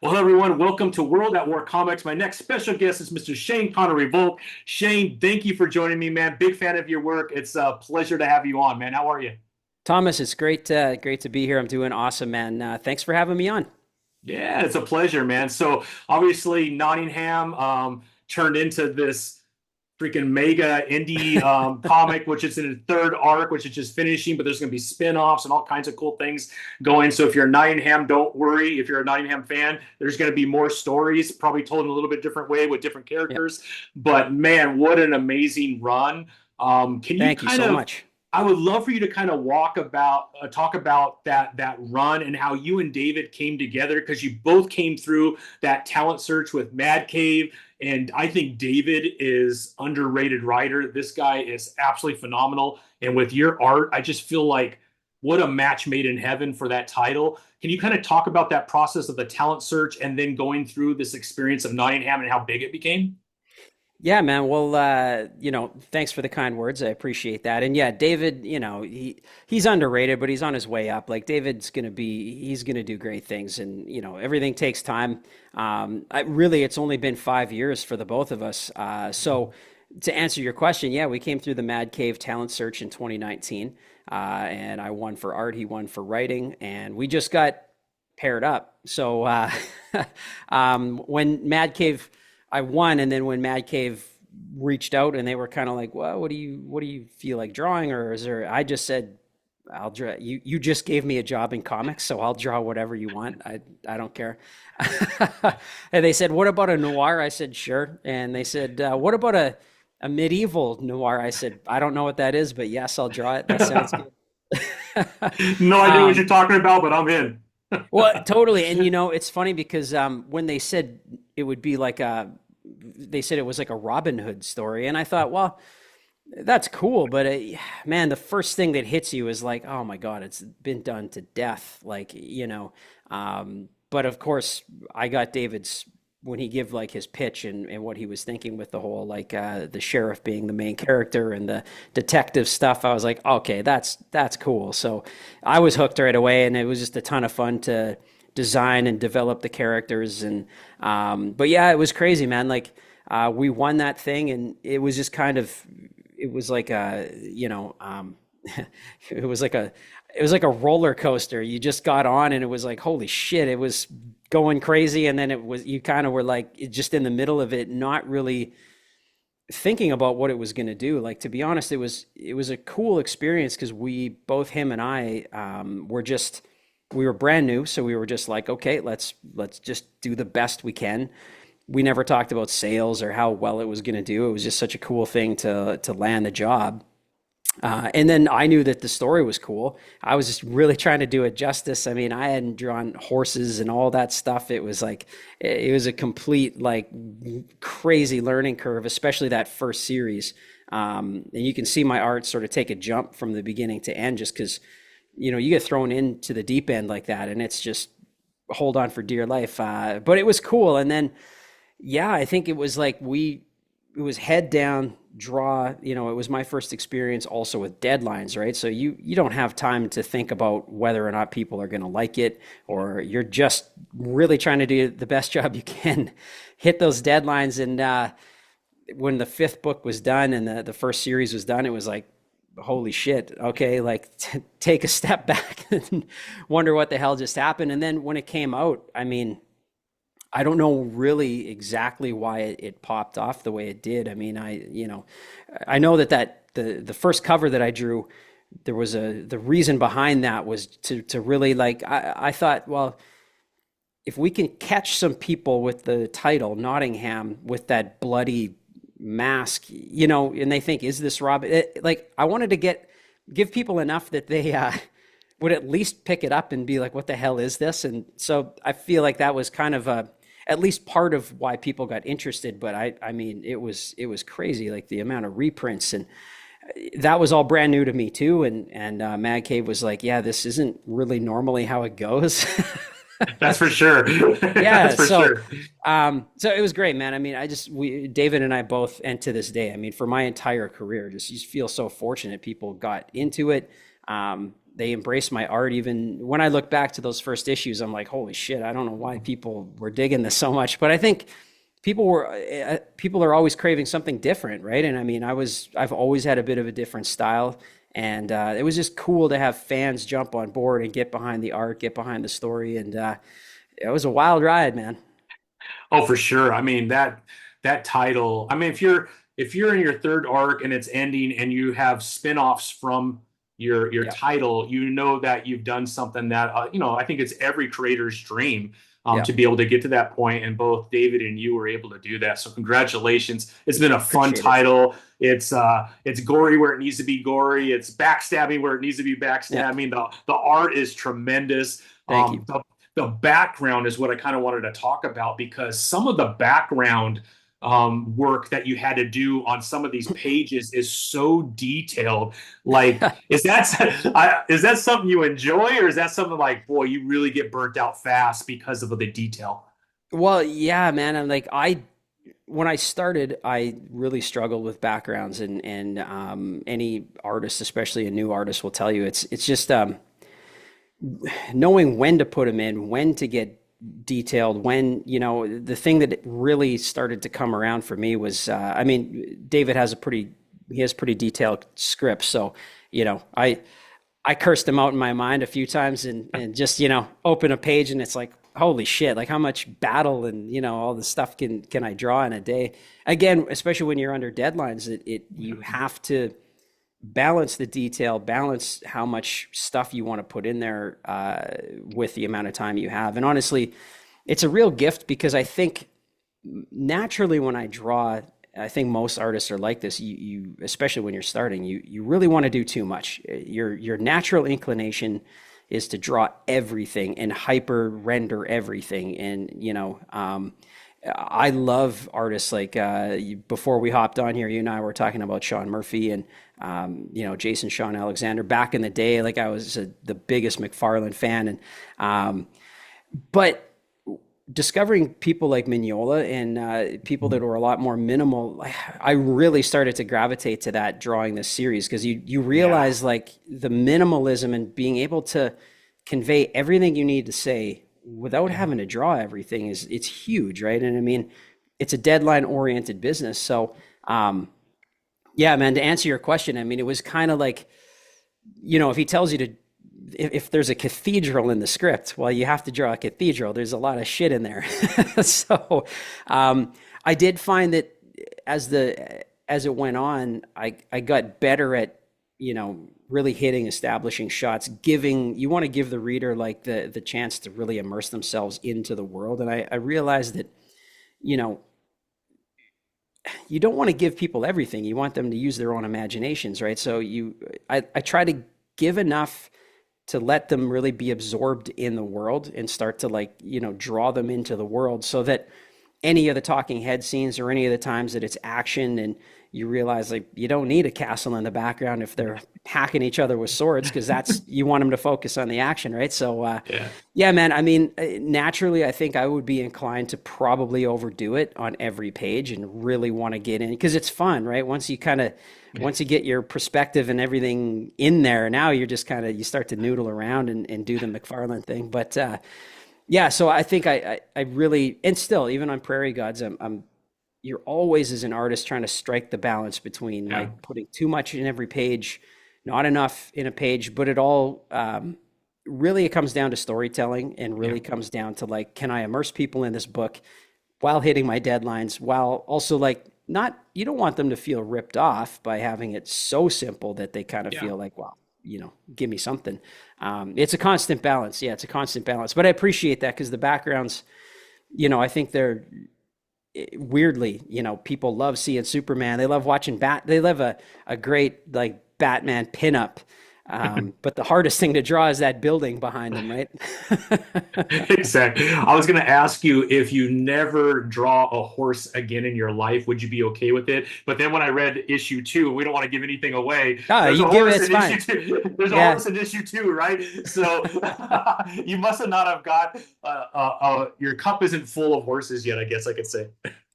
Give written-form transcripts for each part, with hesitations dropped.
Well, hello everyone. Welcome to World at War Comics. My next special guest is Mr. Shane Connery Volk. Shane, thank you for joining me, man. Big fan of your work. It's a pleasure to have you on, man. How are you? Thomas, it's great to be here. I'm doing awesome, man. Thanks for having me on. Yeah, it's a pleasure, man. So obviously Nottingham turned into this freaking mega indie comic, which is in the third arc, which is just finishing, but there's going to be spin-offs and all kinds of cool things going. So if you're a Nottingham, don't worry. If you're a Nottingham fan, there's going to be more stories, probably told in a little bit different way with different Yep. characters. But man, what an amazing run. Can you Thank you kind so of much. I would love for you to kind of talk about that run and how you and David came together because you both came through that talent search with Mad Cave, and I think David is underrated writer. This guy is absolutely phenomenal, and with your art, I just feel like what a match made in heaven for that title. Can you kind of talk about that process of the talent search and then going through this experience of Nottingham and how big it became? Yeah, man. Well, thanks for the kind words. I appreciate that. And yeah, David, he's underrated, but he's on his way up. Like he's gonna do great things, and everything takes time. It's only been 5 years for the both of us. So to answer your question, yeah, we came through the Mad Cave talent search in 2019, and I won for art, he won for writing, and we just got paired up. So when Mad Cave I won, and then when Mad Cave reached out and they were kind of like, "Well, what do you feel like drawing?" Or is there? I just said, "I'll draw." You just gave me a job in comics, so I'll draw whatever you want. I don't care. And they said, "What about a noir?" I said, "Sure." And they said, "What about a medieval noir?" I said, "I don't know what that is, but yes, I'll draw it. That sounds good." No idea what um, you're talking about, but I'm in. well, totally. And it's funny because when they said it would be they said it was like a Robin Hood story, and I thought, well, that's cool, but man, the first thing that hits you is like, oh my God, it's been done to death. But of course, I got David's when he give like his pitch and what he was thinking with the whole the sheriff being the main character and the detective stuff. I was like, okay, that's cool. So I was hooked right away, and it was just a ton of fun to design and develop the characters. And but yeah, it was crazy, man. We won that thing, and it was just kind of it was like a it was like a roller coaster. You just got on, and it was like, holy shit, it was going crazy. And then you kind of were like just in the middle of it, not really thinking about what it was going to do. Like, to be honest, it was a cool experience because him and I, we were brand new. So we were just like, okay, let's just do the best we can. We never talked about sales or how well it was going to do. It was just such a cool thing to land the job. And then I knew that the story was cool. I was just really trying to do it justice. I mean, I hadn't drawn horses and all that stuff. It was a complete like crazy learning curve, especially that first series. And you can see my art sort of take a jump from the beginning to end, just because you get thrown into the deep end like that, and it's just hold on for dear life. But it was cool, and then yeah, I think it was it was head down, draw. It was my first experience also with deadlines, right? So you don't have time to think about whether or not people are going to like it, or you're just really trying to do the best job you can, hit those deadlines. And when the fifth book was done and the first series was done, it was like, holy shit, okay, like take a step back and wonder what the hell just happened. And then when it came out, I mean, I don't know really exactly why it popped off the way it did. I mean, I know that the first cover that I drew, there was the reason behind that was to really like, I thought, well, if we can catch some people with the title Nottingham with that bloody mask, and they think, is this Rob? Like, I wanted to give people enough that they would at least pick it up and be like, what the hell is this? And so I feel like that was kind of at least part of why people got interested. But I mean, it was crazy, like the amount of reprints, and that was all brand new to me too. And Mad Cave was like, yeah, this isn't really normally how it goes. That's for sure. That's Yeah, for sure. so it was great, man. I mean, David and I both, and to this day, I mean, for my entire career, just you feel so fortunate people got into it. they embraced my art. Even when I look back to those first issues, I'm like, holy shit, I don't know why people were digging this so much. But I think people are always craving something different, right? And I mean, I've always had a bit of a different style, and it was just cool to have fans jump on board and get behind the art, get behind the story, and it was a wild ride, man. Oh, for sure. I mean that title. I mean, if you're in your third arc and it's ending and you have spin-offs from your Yeah, title, you know that you've done something that I think it's every creator's dream yeah, to be able to get to that point, and both David and you were able to do that. So congratulations. It's been a fun appreciate it. title. It's gory where it needs to be gory. It's backstabbing where it needs to be Yeah, backstabbing. The art is tremendous. thank you. The background is what I kind of wanted to talk about, because some of the background work that you had to do on some of these pages is so detailed. Like, is that something you enjoy, or is that something like, boy, you really get burnt out fast because of the detail? Well, yeah, man. I'm like, when I started, I really struggled with backgrounds, and any artist, especially a new artist, will tell you it's just knowing when to put them in, when to get detailed, when, the thing that really started to come around for me was, I mean, David he has pretty detailed scripts. So, I cursed him out in my mind a few times, and just, open a page and it's like, holy shit, like how much battle and, all the stuff can I draw in a day? Again, especially when you're under deadlines, you have to balance the detail, balance how much stuff you want to put in there with the amount of time you have. And honestly, it's a real gift, because I think naturally when I draw, I think most artists are like this. You especially when you're starting, you really want to do too much. Your natural inclination is to draw everything and hyper render everything. And I love artists like before we hopped on here, you and I were talking about Sean Murphy and Jason Sean Alexander back in the day. Like I was the biggest McFarlane fan, and but discovering people like Mignola and people that were a lot more minimal, I really started to gravitate to that drawing this series, because you Yeah. realize like the minimalism and being able to convey everything you need to say without having to draw everything it's huge, right? And I mean, it's a deadline oriented business. So yeah, man, to answer your question, I mean, it was kind of like, if he tells you to, if there's a cathedral in the script, well, you have to draw a cathedral. There's a lot of shit in there. So I did find that as it went on, I got better at, really hitting establishing shots, you want to give the reader like the chance to really immerse themselves into the world. And I realized that, you don't want to give people everything. You want them to use their own imaginations, right? So I try to give enough to let them really be absorbed in the world and start to like, draw them into the world, so that any of the talking head scenes or any of the times that it's action and you realize like you don't need a castle in the background if they're hacking each other with swords, because you want them to focus on the action, right? So Yeah. yeah, man, I mean, naturally I think I would be inclined to probably overdo it on every page and really want to get in, because it's fun, right? Once you get your perspective and everything in there, now you're just you start to noodle around and do the McFarlane thing. But yeah, so I think I really, and still even on Prairie Gods, you're always as an artist trying to strike the balance between Yeah. like putting too much in every page, not enough in a page, but it all really, it comes down to storytelling, and Yeah. really comes down to like, can I immerse people in this book while hitting my deadlines, while also like not, you don't want them to feel ripped off by having it so simple that they kind of Yeah. feel like, well, give me something. It's a constant balance. Yeah, it's a constant balance. But I appreciate that, because the backgrounds, I think they're weirdly, people love seeing Superman. They love watching They love a great like Batman pinup. But the hardest thing to draw is that building behind him, right? Exactly. I was going to ask you, if you never draw a horse again in your life, would you be okay with it? But then when I read issue two, we don't want to give anything away. Oh, There's you a give it, horse it's in issue fine. two. There's a Yeah. horse in issue two, right? So you must have not have got your cup isn't full of horses yet, I guess I could say.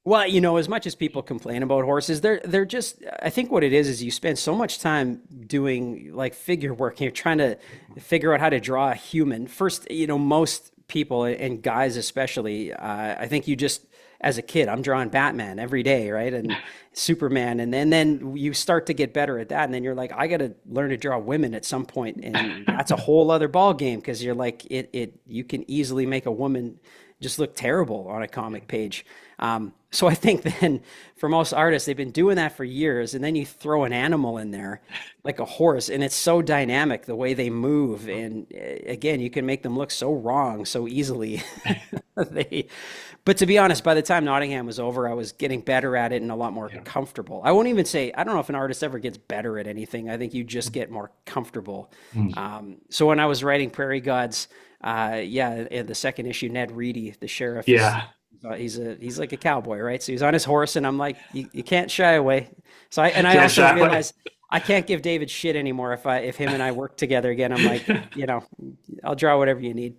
Well, as much as people complain about horses, they're just, I think what it is you spend so much time doing like figure work. You're trying to figure out how to draw a human. First, most people and guys especially, I think you just as a kid, I'm drawing Batman every day, right? And Superman, and then you start to get better at that, and then you're like, I got to learn to draw women at some point, and that's a whole other ball game because you're like, you can easily make a woman just look terrible on a comic page. So I think then for most artists, they've been doing that for years, and then you throw an animal in there like a horse, and it's so dynamic the way they move. And again, you can make them look so wrong so easily. But to be honest, by the time Nottingham was over, I was getting better at it and a lot more Yeah. comfortable. I won't even say, I don't know if an artist ever gets better at anything. I think you just get more comfortable. Mm. So when I was writing Prairie Gods, yeah, in the second issue, Ned Reade, the sheriff, Yeah. he's like a cowboy, right? So he's on his horse, and I'm like, you can't shy away. So I Can't also shy away. realized I can't give David shit anymore if him and I work together again. I'm like, I'll draw whatever you need.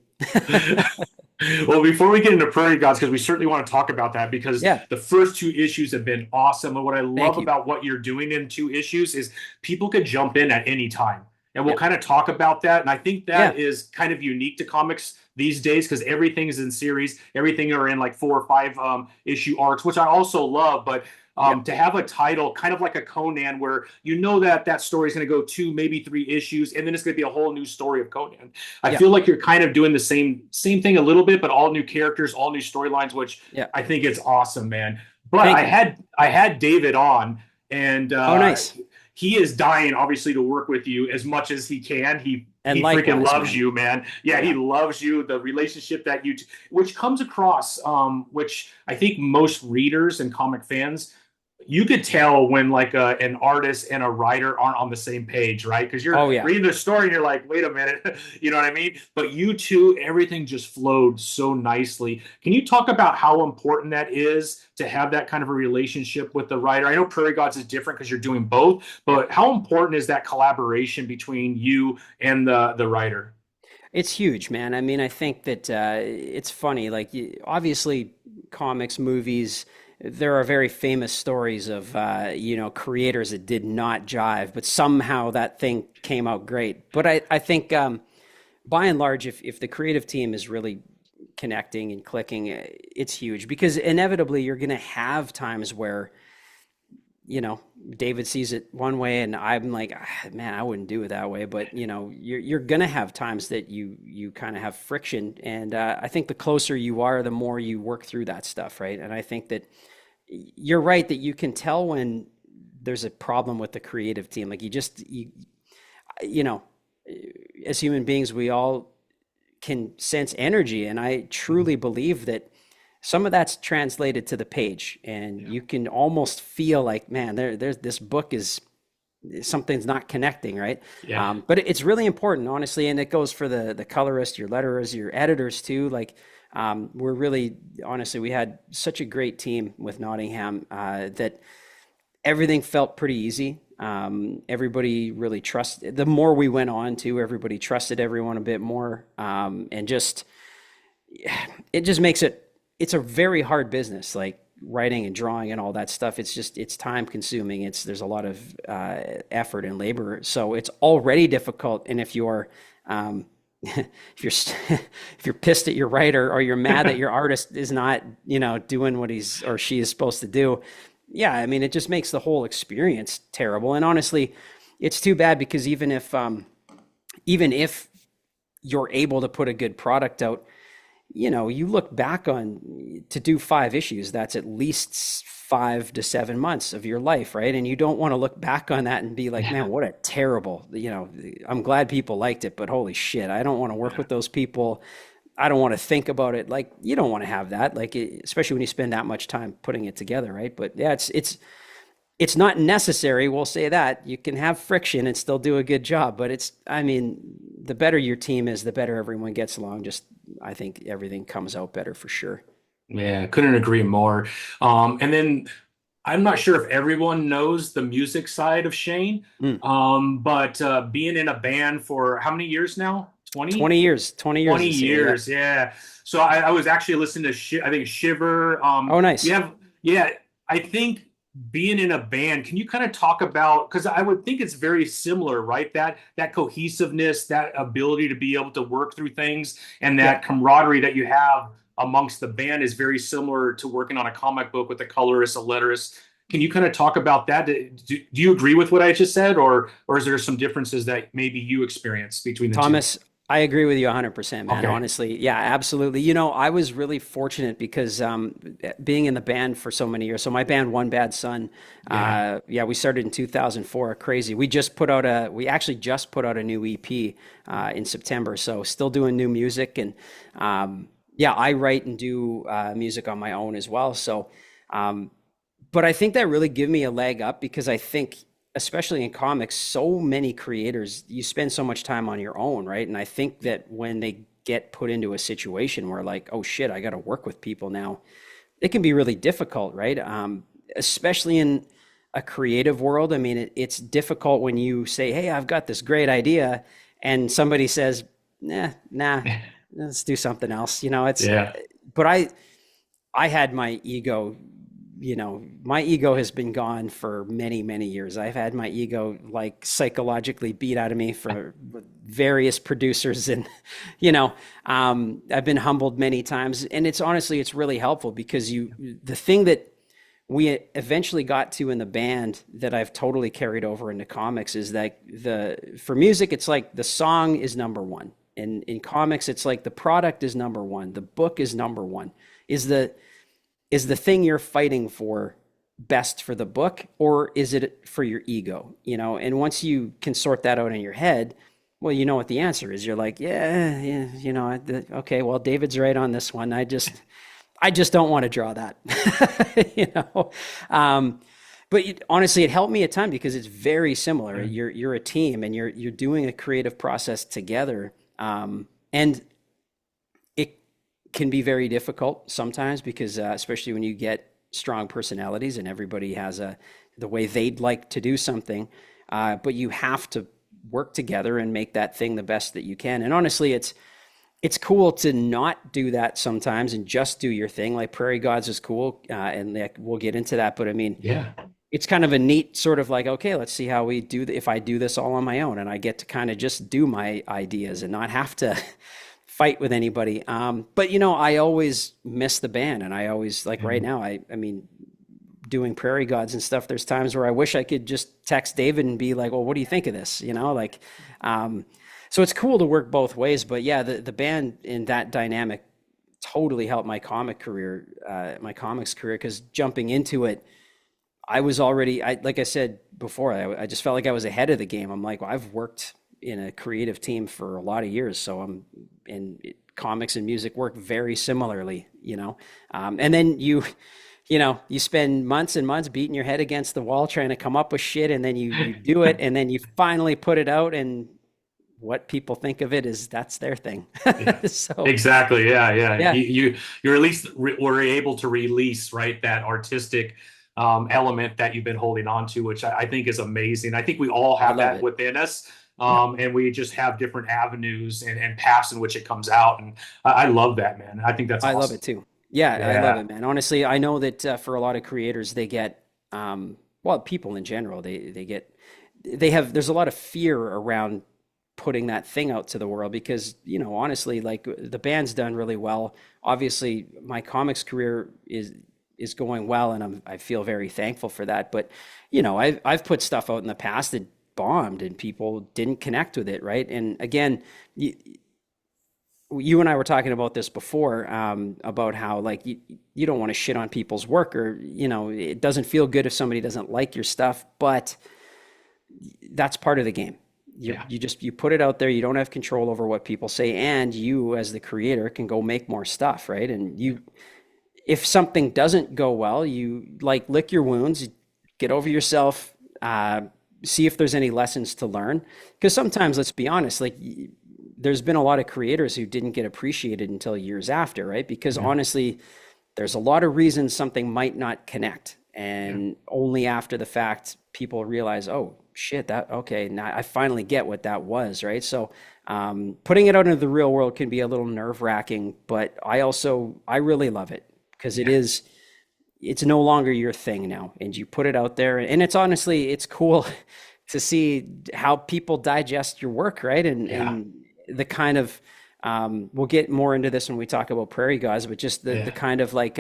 Well, before we get into Prairie Gods, because we certainly want to talk about that, because Yeah, the first two issues have been awesome. And what I love thank you. about what you're doing in two issues is people could jump in at any time. And we'll Yep. kind of talk about that. And I think Yeah, that is kind of unique to comics these days because everything is in series, everything are in like 4 or 5 issue arcs, which I also love. But yep, to have a title kind of like a Conan, where that story is going to go 2, maybe 3 issues, and then it's going to be a whole new story of Conan. I yeah, feel like you're kind of doing the same thing a little bit, but all new characters, all new storylines, which yeah. I think is awesome, man. But Thank I you. had I had David on, and Oh, nice. he is dying, obviously, to work with you as much as he can. And He freaking likewise, loves man. you, man. Yeah, he Yeah. loves you. The relationship that which comes across, which I think most readers and comic fans, you could tell when like an artist and a writer aren't on the same page, right? Because you're Oh, yeah. reading the story and you're like, wait a minute, you know what I mean? But you two, everything just flowed so nicely. Can you talk about how important that is to have that kind of a relationship with the writer? I know Prairie Gods is different because you're doing both, Yeah. but how important is that collaboration between you and the writer? It's huge, man. I mean, I think that it's funny. Like, obviously, comics, movies, there are very famous stories of, creators that did not jive, but somehow that thing came out great. But I think, by and large, if the creative team is really connecting and clicking, it's huge because inevitably you're going to have times where David sees it one way and I'm like, man, I wouldn't do it that way. But you're gonna have times that you kind of have friction, and I think the closer you are, the more you work through that stuff, right? And I think that you're right that you can tell when there's a problem with the creative team. Like you know, as human beings, we all can sense energy, and I truly believe that some of that's translated to the page, and Yeah. you can almost feel like, man, there's this book is something's not connecting, right? Yeah. But it's really important, honestly, and it goes for the colorist, your letterers, your editors too. Like, we're really, honestly, we had such a great team with Nottingham that everything felt pretty easy. Everybody really trusted. The more we went on to, everybody trusted everyone a bit more, and it just makes it's a very hard business, like writing and drawing and all that stuff. It's time consuming. There's a lot of effort and labor, so it's already difficult. And if you're if if you're pissed at your writer or you're mad that your artist is not doing what he's or she is supposed to do, yeah, I mean, it just makes the whole experience terrible. And honestly, it's too bad because even if you're able to put a good product out, you look back on to do 5 issues, that's at least 5 to 7 months of your life, right? And you don't want to look back on that and be like, Yeah. man, what a terrible, I'm glad people liked it, but holy shit, I don't want to work Yeah. with those people. I don't want to think about it. Like, you don't want to have that, like, especially when you spend that much time putting it together, right? But yeah, it's not necessary. We'll say that you can have friction and still do a good job, but I mean, the better your team is, the better everyone gets along. Just, I think everything comes out better for sure. Yeah, couldn't agree more. And then I'm not sure if everyone knows the music side of Shane, Mm. but being in a band for how many years now? 20? 20 years, 20 years 20 this year. Yeah. years, yeah. So I was actually listening to I think Shiver. Oh, nice. Yeah, I think being in a band, can you kind of talk about, because I would think it's very similar, right? That cohesiveness, that ability to be able to work through things, and Yeah. that camaraderie that you have amongst the band is very similar to working on a comic book with a colorist, a letterist. Can you kind of talk about that? Do you agree with what I just said, or is there some differences that maybe you experience between the two? Thomas, I agree with you 100%, man. Okay. Honestly, yeah, absolutely. I was really fortunate because being in the band for so many years. So my band, One Bad Son, Yeah. yeah, we started in 2004. Crazy. We actually just put out a new EP in September. So still doing new music, and yeah, I write and do music on my own as well. So, but I think that really gave me a leg up because I think, especially in comics, so many creators, you spend so much time on your own, right? And I think that when they get put into a situation where like, oh shit, I got to work with people now, it can be really difficult, right? Especially in a creative world. I mean, it's difficult when you say, hey, I've got this great idea, and somebody says, nah, let's do something else. Yeah. But I had my ego, my ego has been gone for many, many years. I've had my ego like psychologically beat out of me for various producers, and I've been humbled many times. And it's really helpful because the thing that we eventually got to in the band that I've totally carried over into comics is that for music, it's like the song is number one. And in comics, it's like the product is number one. The book is number one. Is the thing you're fighting for best for the book, or is it for your ego? And once you can sort that out in your head, well, you know what the answer is. You're like, yeah, okay, well, David's right on this one. I just don't want to draw that. you know but honestly, it helped me a ton because it's very similar. You're a team, and you're doing a creative process together, and it can be very difficult sometimes because especially when you get strong personalities and everybody has the way they'd like to do something, but you have to work together and make that thing the best that you can. And honestly, it's cool to not do that sometimes and just do your thing. Like Prairie Gods is cool, and we'll get into that. But I mean, Yeah. it's kind of a neat sort of like, okay, let's see how we do if I do this all on my own, and I get to kind of just do my ideas and not have to fight with anybody. But I always miss the band, and I always like right now. I mean, doing Prairie Gods and stuff. There's times where I wish I could just text David and be like, well, what do you think of this? So it's cool to work both ways. But yeah, the band in that dynamic totally helped my comics career, because jumping into it, I was already, like I said before, I just felt like I was ahead of the game. I'm like, well, I've worked in a creative team for a lot of years, so comics and music work very similarly, and then you spend months and months beating your head against the wall trying to come up with shit, and then you do it, and then you finally put it out, and what people think of it is that's their thing. Yeah. So Exactly. Yeah. Yeah. yeah, You're at least were able to release, right, that artistic element that you've been holding on to, which I think is amazing. I think we all I have love that it. within us. Yeah, And we just have different avenues and paths in which it comes out. And I love that, man. I think that's I love awesome. it too. Yeah, I love Yeah. it, man. Honestly, I know that for a lot of creators, they get, well, people in general, there's a lot of fear around putting that thing out to the world because, honestly, like the band's done really well. Obviously, my comics career is going well, and I feel very thankful for that. But, I've put stuff out in the past that bombed and people didn't connect with it, right? And again, you and I were talking about this before, about how like you don't want to shit on people's work, or it doesn't feel good if somebody doesn't like your stuff, but that's part of the game. Yeah. You put it out there, you don't have control over what people say, and you as the creator can go make more stuff, right? And if something doesn't go well, you like lick your wounds, get over yourself, see if there's any lessons to learn, because sometimes, let's be honest, like there's been a lot of creators who didn't get appreciated until years after, right? Because Yeah. honestly, there's a lot of reasons something might not connect, Yeah. and only after the fact people realize, oh shit, that okay, now I finally get what that was, right? So putting it out into the real world can be a little nerve-wracking, but I really love it because it Yeah. is it's no longer your thing now, and you put it out there, and it's honestly, it's cool to see how people digest your work, right? Yeah. And the kind of we'll get more into this when we talk about Prairie Gods, but just the Yeah. kind of like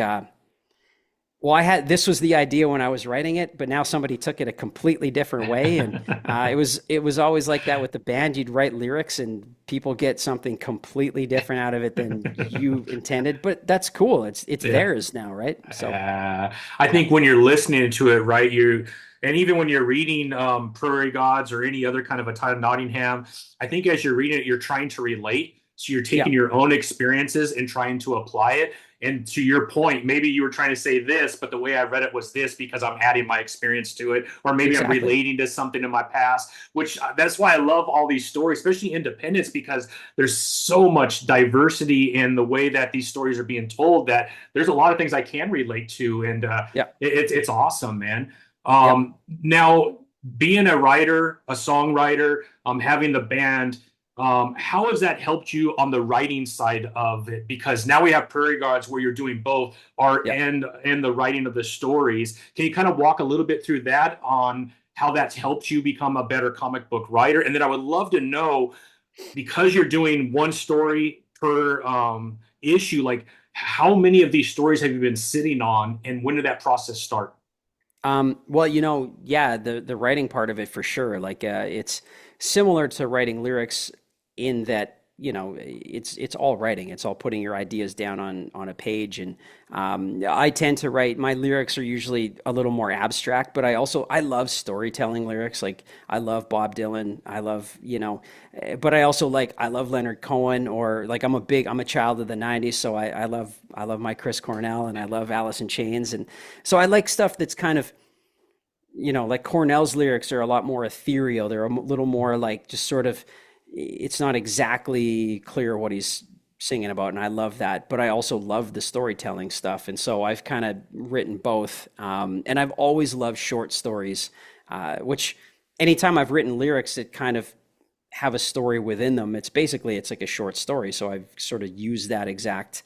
well, I had this was the idea when I was writing it, but now somebody took it a completely different way, and it was always like that with the band. You'd write lyrics, and people get something completely different out of it than you intended. But that's cool. It's Yeah. theirs now, right? So I yeah, think when you're listening to it, right, and even when you're reading Prairie Gods or any other kind of a title, Nottingham, I think as you're reading it, you're trying to relate. So you're yeah, taking your own experiences and trying to apply it. And to your point, maybe you were trying to say this, but the way I read it was this because I'm adding my experience to it, or maybe I'm exactly. relating to something in my past, which that's why I love all these stories, especially independence, because there's so much diversity in the way that these stories are being told that there's a lot of things I can relate to. And Yeah, it's awesome, man. yep. Now, being a writer, a songwriter, having the band, how has that helped you on the writing side of it? Because now we have Prairie Gods where you're doing both art Yep. and the writing of the stories. Can you kind of walk a little bit through that on how that's helped you become a better comic book writer? And then I would love to know, because you're doing one story per issue, like how many of these stories have you been sitting on, and when did that process start? Well, yeah, the writing part of it for sure. Like, it's similar to writing lyrics in that, it's all writing. It's all putting your ideas down on a page. And I tend to write, my lyrics are usually a little more abstract, but I love storytelling lyrics. Like I love Bob Dylan. I love, but I love Leonard Cohen, or like I'm a child of the 90s. So I love my Chris Cornell, and I love Alice in Chains. And so I like stuff that's kind of, like Cornell's lyrics are a lot more ethereal. They're a little more like just sort of, it's not exactly clear what he's singing about. And I love that. But I also love the storytelling stuff. And so I've kind of written both. And I've always loved short stories, which anytime I've written lyrics that kind of have a story within them, it's like a short story. So I've sort of used that exact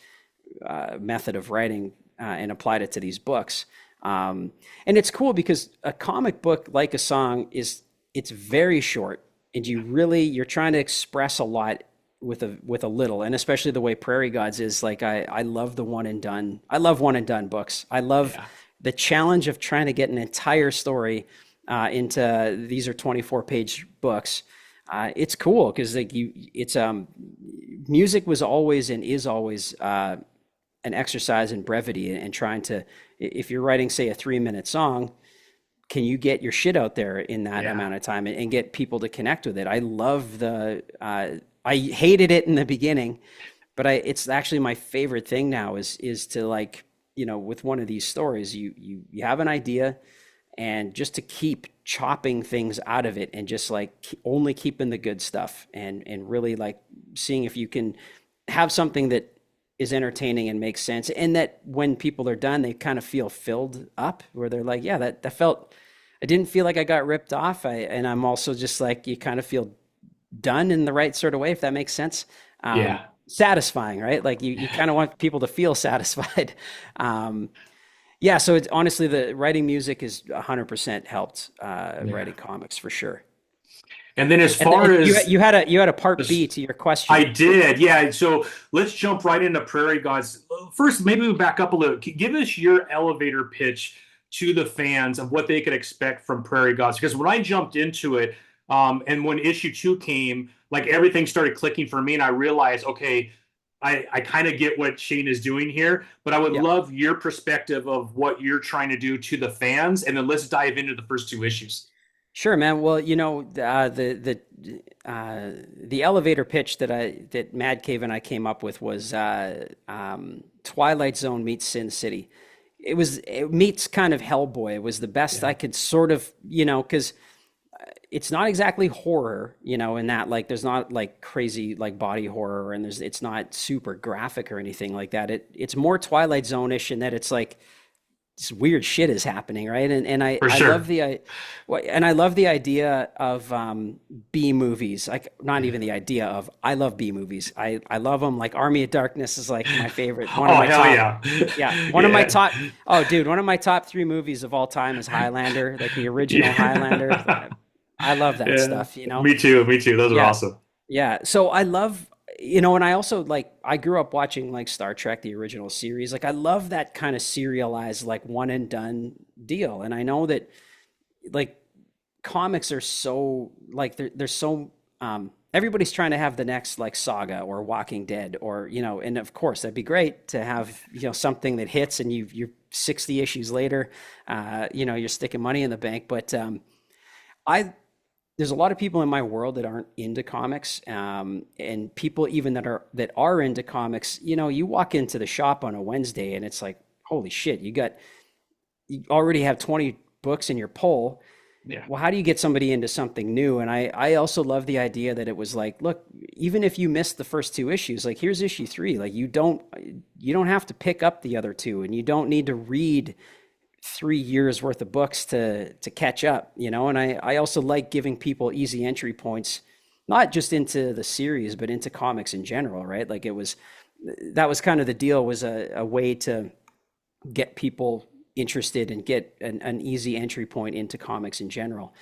method of writing and applied it to these books. And it's cool because a comic book, like a song, it's very short, and you're trying to express a lot with a little, and especially the way Prairie Gods is. Like I love the one and done. I love one and done books. I love Yeah. the challenge of trying to get an entire story into these are 24-page books. It's cool because like it's music was always and is always an exercise in brevity, and trying to, if you're writing, say, a 3-minute song, can you get your shit out there in that Yeah. amount of time, and get people to connect with it? I love I hated it in the beginning, but it's actually my favorite thing now is to, like, with one of these stories, you have an idea, and just to keep chopping things out of it, and just like only keeping the good stuff, and really like seeing if you can have something that is entertaining and makes sense, and that when people are done, they kind of feel filled up, where they're like, yeah, that felt, I didn't feel like I got ripped off. And I'm also just like, you kind of feel done in the right sort of way, if that makes sense. Yeah. Satisfying, right? Like you kind of want people to feel satisfied. um, yeah. So it's honestly, the writing music is 100% helped Yeah. writing comics for sure. And then as And far as you had a part this, B to your I question. did, yeah. So let's jump right into Prairie Gods. First, maybe we back up a little. Give us your elevator pitch to the fans of what they could expect from Prairie Gods. Because when I jumped into it, and when issue 2 came, like everything started clicking for me, and I realized, okay, I kind of get what Shane is doing here, but I would Yeah. love your perspective of what you're trying to do to the fans, and then let's dive into the first 2 issues. Sure, man. Well, the elevator pitch that Mad Cave and I came up with was Twilight Zone meets Sin City. It meets kind of Hellboy. It was the best Yeah, I could sort of, because it's not exactly horror, in that, like, there's not like crazy like body horror, and it's not super graphic or anything like that. It's more Twilight Zone-ish in that it's like this weird shit is happening, right? And For I love sure. and I love the idea of B movies. Like not even the idea of, I love B movies. I love them. Like Army of Darkness is like my favorite. One of Oh my hell top. yeah. Yeah, one of my Yeah. top. Oh, dude, one of my top three movies of all time is Highlander, like the original Highlander. Yeah. I love that Yeah. stuff. You know. Me too. Me too. Those are Yeah. awesome. Yeah. So I love, and I also like, I grew up watching like Star Trek, the original series. Like I love that kind of serialized, like one and done deal. And I know that like comics are so like they're so everybody's trying to have the next like Saga or Walking Dead or and of course that'd be great to have something that hits and you're 60 issues later, you're sticking money in the bank. But I there's a lot of people in my world that aren't into comics, and people even that are into comics. You walk into the shop on a Wednesday and it's like, holy shit, you already have 20 books in your pull. Yeah. Well, how do you get somebody into something new? And I also love the idea that it was like, look, even if you missed the first two issues, like here's issue 3. Like you don't have to pick up the other two, and you don't need to read 3 years worth of books to catch up. And I also like giving people easy entry points, not just into the series, but into comics in general, right? Like that was kind of the deal, was a way to get people interested and get an easy entry point into comics in general.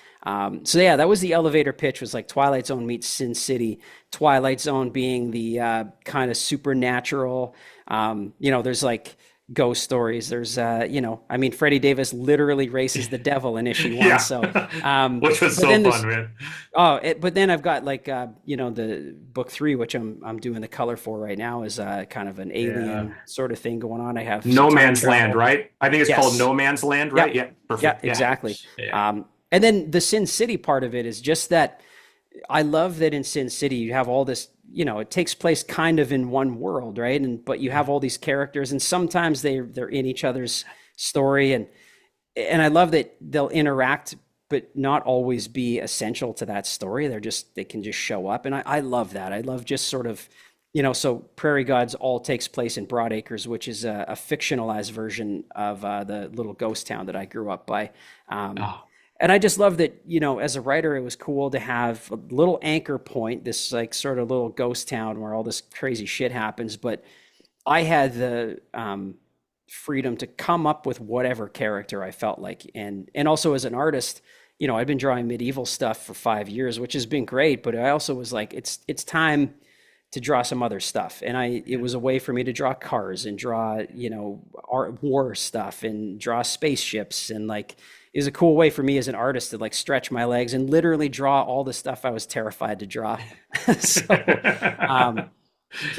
So yeah, that was the elevator pitch, was like Twilight Zone meets Sin City. Twilight Zone being the kind of supernatural, there's like ghost stories. There's, Freddy Davis literally races the devil in issue 1. Yeah. So, Which was but so then fun, man. but then I've got like, the book 3, which I'm doing the color for right now, is kind of an Yeah. alien sort of thing going on. I have some No time Man's Land, travel. right? I think it's called Yes. No Man's Land, right? Yep. Yeah. Yeah, Perfect. Yeah. exactly. Yeah. And then the Sin City part of it is just that I love that in Sin City you have all this, it takes place kind of in one world, right? But you have all these characters, and sometimes they're in each other's story, and I love that they'll interact, but not always be essential to that story. They can just show up, and I love that. I love just sort of, so Prairie Gods all takes place in Broadacres, which is a fictionalized version of the little ghost town that I grew up by. Oh, And I just love that, as a writer, it was cool to have a little anchor point, this like sort of little ghost town where all this crazy shit happens. But I had the freedom to come up with whatever character I felt like. And also as an artist, I've been drawing medieval stuff for 5 years, which has been great. But I also was like, it's time to draw some other stuff. And it was a way for me to draw cars and draw, war stuff and draw spaceships, and like, is a cool way for me as an artist to like stretch my legs and literally draw all the stuff I was terrified to draw. so, so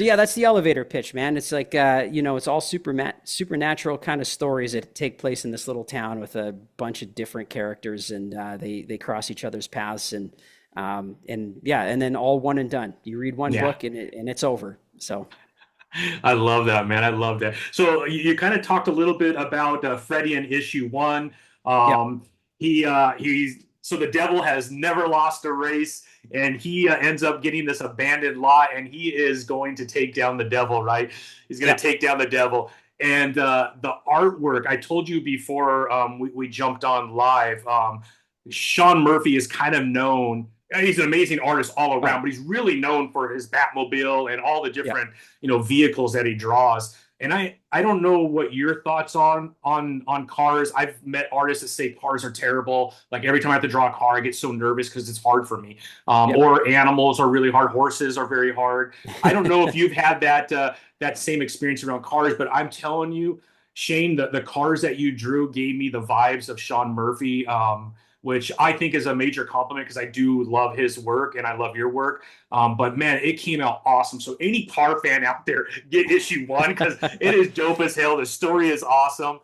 yeah, that's the elevator pitch, man. It's like, it's all supernatural kind of stories that take place in this little town with a bunch of different characters, and they cross each other's paths, and yeah, and then all one and done. You read one yeah. book and it's over. So I love that, man. I love that. So you kind of talked a little bit about Freddy in issue 1. yeah, He's so the devil has never lost a race, and he ends up getting this abandoned lot, and he is going to take down the devil, right? He's going yeah, to take down the devil. And the artwork, I told you before we jumped on live, Sean Murphy is kind of known. He's an amazing artist all around, oh, but he's really known for his Batmobile and all the yeah. different vehicles that he draws. And I don't know what your thoughts on cars. I've met artists that say cars are terrible. Like every time I have to draw a car, I get so nervous because it's hard for me. Yep. Or animals are really hard. Horses are very hard. I don't know if you've had that same experience around cars, but I'm telling you, Shane, the cars that you drew gave me the vibes of Sean Murphy. Which I think is a major compliment because I do love his work and I love your work. But man, it came out awesome. So any car fan out there, get issue 1 because it is dope as hell. The story is awesome,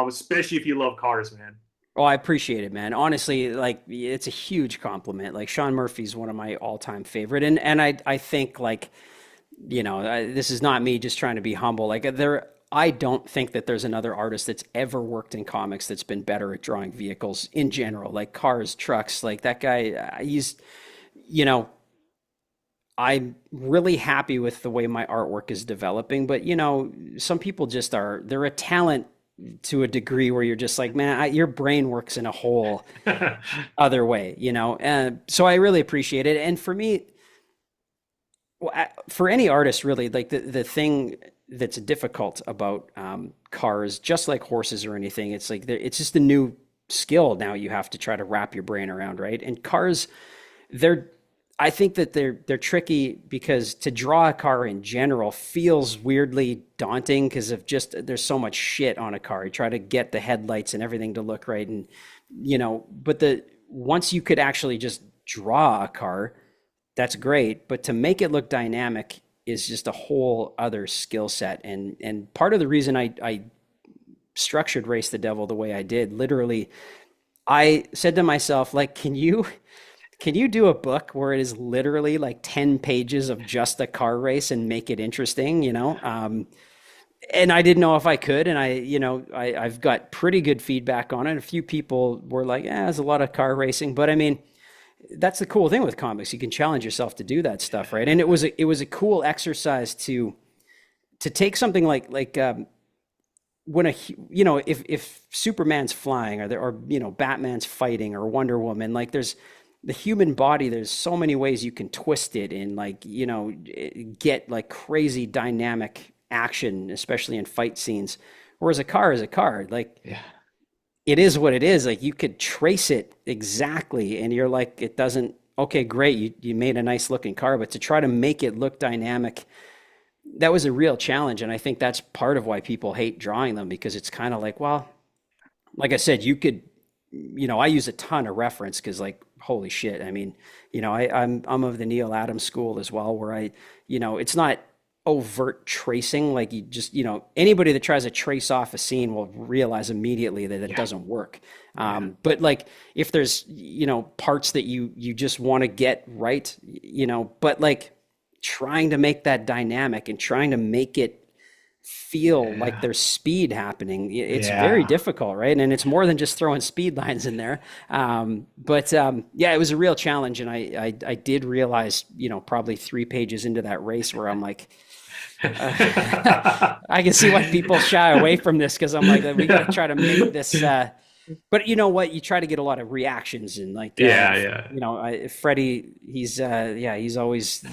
especially if you love cars, man. Oh, I appreciate it, man. Honestly, like it's a huge compliment. Like Sean Murphy's one of my all-time favorite, and I think like, this is not me just trying to be humble. Like I don't think that there's another artist that's ever worked in comics that's been better at drawing vehicles in general, like cars, trucks. Like that guy, you know, I'm really happy with the way my artwork is developing. But some people just they're a talent to a degree where you're just like, man, your brain works in a whole other way, you know? And so I really appreciate it. And for me, for any artist, really, like the thing that's difficult about cars, just like horses or anything, it's like it's just a new skill now you have to try to wrap your brain around, right? And cars, they're I think that they're tricky because to draw a car in general feels weirdly daunting because of just there's so much shit on a car. You try to get the headlights and everything to look right, and but the once you could actually just draw a car, that's great. But to make it look dynamic is just a whole other skill set. And part of the reason I structured Race the Devil the way I did, literally, I said to myself, like, can you do a book where it is literally like 10 pages of just a car race and make it interesting, And I didn't know if I could. And I've got pretty good feedback on it. A few people were like, there's a lot of car racing. But I mean, that's the cool thing with comics. You can challenge yourself to do that stuff, right? And it was a cool exercise to take something like when if Superman's flying or Batman's fighting or Wonder Woman, like there's the human body, there's so many ways you can twist it and get like crazy dynamic action, especially in fight scenes. Whereas a car is a car, like it is what it is. Like you could trace it exactly and you're like, it doesn't, okay, great. You made a nice looking car, but to try to make it look dynamic, that was a real challenge. And I think that's part of why people hate drawing them, because it's kind of like, well, like I said, you could, I use a ton of reference because like, holy shit. I mean, I'm of the Neil Adams school as well, where it's not overt tracing. Like you just, anybody that tries to trace off a scene will realize immediately that it doesn't work. But like if there's, parts that you just want to get right, but like trying to make that dynamic and trying to make it feel like there's speed happening, it's very difficult, right? And it's more than just throwing speed lines in there. But it was a real challenge. And I did realize, probably 3 pages into that race where I'm like, I can see why people shy away from this, because I'm like, we got to try to make this. But you know what? You try to get a lot of reactions and like, Freddy, he's always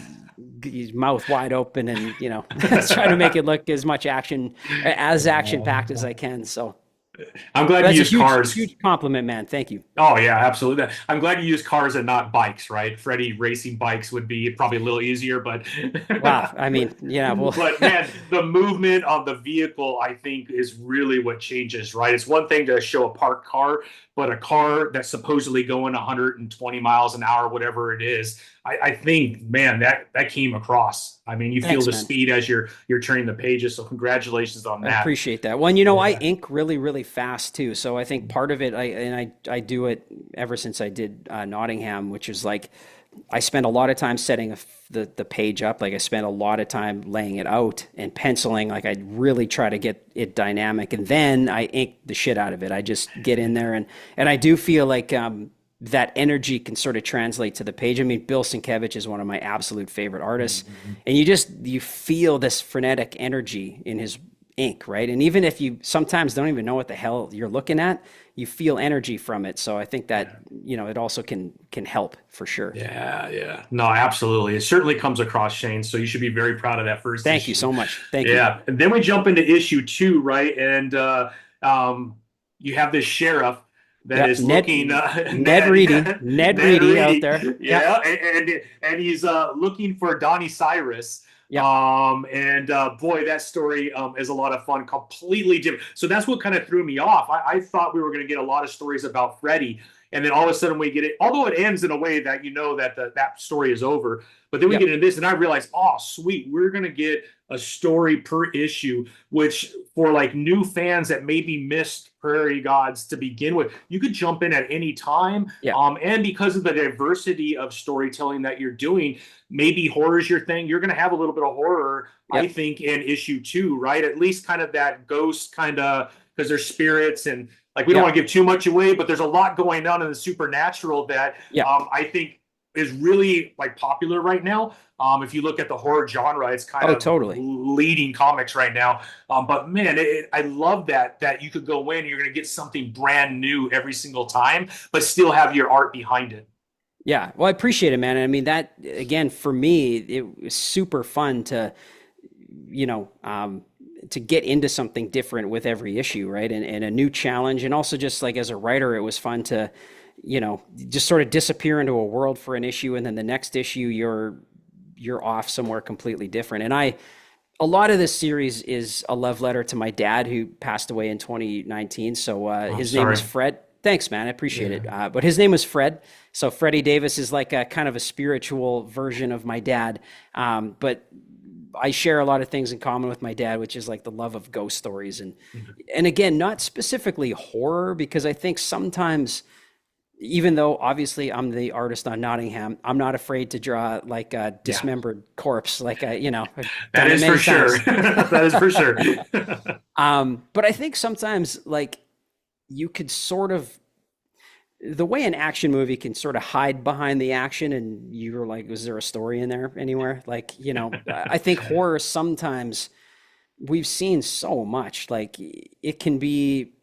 his mouth wide open and, trying to make it look as much action packed as I can. So I'm glad you use cars. Huge compliment, man. Thank you. Oh yeah, absolutely. I'm glad you use cars and not bikes, right? Freddy racing bikes would be probably a little easier, but wow. I mean, well, but man, the movement of the vehicle, I think, is really what changes, right? It's one thing to show a parked car, but a car that's supposedly going 120 miles an hour, whatever it is, I think, man, that came across. I mean, you feel the speed as you're turning the pages. So congratulations on that. I appreciate that. Well, I ink really, really fast too. So I think part of it, I do it ever since I did Nottingham, which is like, I spend a lot of time setting the page up. Like I spend a lot of time laying it out and penciling. Like I really try to get it dynamic, and then I ink the shit out of it. I just get in there and I do feel like that energy can sort of translate to the page. I mean, Bill Sienkiewicz is one of my absolute favorite artists, and you feel this frenetic energy in his ink, right? And even if you sometimes don't even know what the hell you're looking at, you feel energy from it. So I think that it also can help for sure. Yeah. No, absolutely. It certainly comes across, Shane. So you should be very proud of that first Thank issue. you so much. Thank you. Yeah. And then we jump into issue 2, right? And you have this sheriff that is looking Ned Reade. Ned Reade out there. Yeah. And he's looking for Donnie Cyrus. Yeah. And boy, that story is a lot of fun, completely different. So that's what kind of threw me off. I thought we were going to get a lot of stories about Freddy, and then all of a sudden we get it, although it ends in a way that that story is over. But then we get into this, and I realized, oh, sweet, we're going to get a story per issue, which for like new fans that maybe missed Prairie Gods to begin with, you could jump in at any time. Yeah. And because of the diversity of storytelling that you're doing, maybe horror is your thing. You're going to have a little bit of horror, I think, in issue 2, right? At least kind of that ghost kind of, because there's spirits and like we don't want to give too much away, but there's a lot going on in the supernatural that I think is really like popular right now. If you look at the horror genre, it's kind Oh, of totally. leading comics right now. But man, I love that you could go in, you're going to get something brand new every single time, but still have your art behind it. Yeah. Well, I appreciate it, man. I mean, that again, for me, it was super fun to, you know, to get into something different with every issue, right? And a new challenge. And also just like as a writer, it was fun to, you know, just sort of disappear into a world for an issue. And then the next issue, you're off somewhere completely different. And a lot of this series is a love letter to my dad who passed away in 2019. So I'm his name was sorry. Fred. Thanks, man. I appreciate it. Yeah. But his name was Fred. So Freddy Davis is like a kind of a spiritual version of my dad. But I share a lot of things in common with my dad, which is like the love of ghost stories. And again, not specifically horror, because I think sometimes, even though obviously I'm the artist on Nottingham, I'm not afraid to draw like a Yeah, dismembered corpse. Like, you know, I've that done it is for many sure. times. That is for sure. But I think sometimes like you could sort of, the way an action movie can sort of hide behind the action and you're like, was there a story in there anywhere? Like, you know, I think horror sometimes we've seen so much, like it can be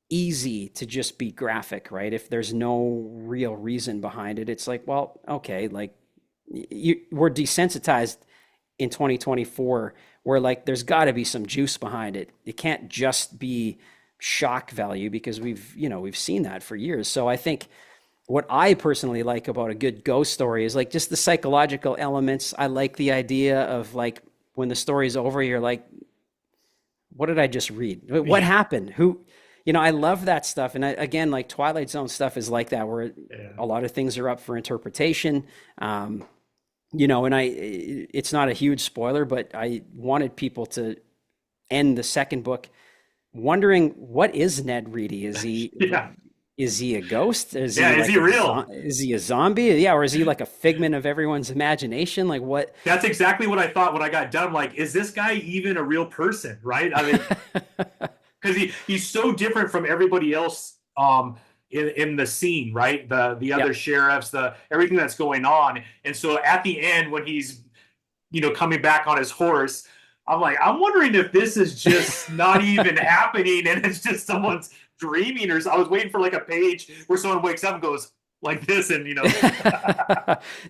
easy to just be graphic, right? If there's no real reason behind it, it's like, well, okay, like we're desensitized in 2024 where like there's got to be some juice behind it. It can't just be shock value because we've seen that for years. So I think what I personally like about a good ghost story is like just the psychological elements. I like the idea of like when the story's over, you're like, what did I just read? What Yeah, happened? Who, you know, I love that stuff. And again, like Twilight Zone stuff is like that, where yeah. a lot of things are up for interpretation. You know, and it's not a huge spoiler, but I wanted people to end the second book wondering, what is Ned Reade? Yeah. Is he a ghost? Is Yeah, he is like he real? is he a zombie? Yeah, or is he like a figment of everyone's imagination? Like what? That's exactly what I thought when I got done. I'm like, is this guy even a real person? Right? I mean, because he's so different from everybody else in the scene, right? The Yeah. other sheriffs, the everything that's going on. And so at the end, when he's coming back on his horse, I'm like, I'm wondering if this is just not even happening and it's just someone's dreaming, or I was waiting for like a page where someone wakes up and goes like this, and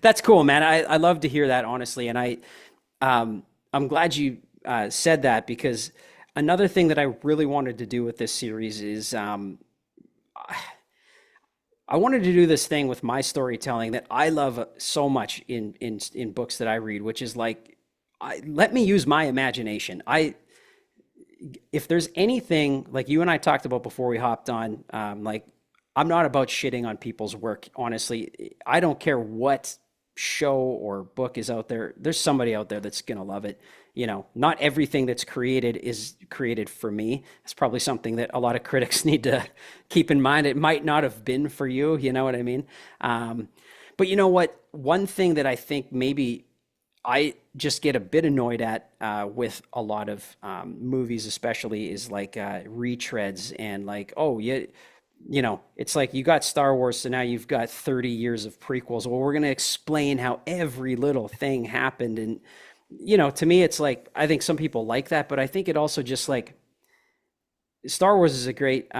That's cool, man. I love to hear that, honestly. And I'm glad you said that, because another thing that I really wanted to do with this series is I wanted to do this thing with my storytelling that I love so much in books that I read, which is like, let me use my imagination. If there's anything like you and I talked about before we hopped on, like I'm not about shitting on people's work. Honestly, I don't care what show or book is out there. There's somebody out there that's going to love it. You know, not everything that's created is created for me. It's probably something that a lot of critics need to keep in mind. It might not have been for you. You know what I mean? But you know what? One thing that I think maybe I just get a bit annoyed at with a lot of movies, especially, is like retreads and like, oh, yeah, you know, it's like you got Star Wars, so now you've got 30 years of prequels. Well, we're going to explain how every little thing happened. And, you know, to me, it's like, I think some people like that, but I think it also just like Star Wars is a great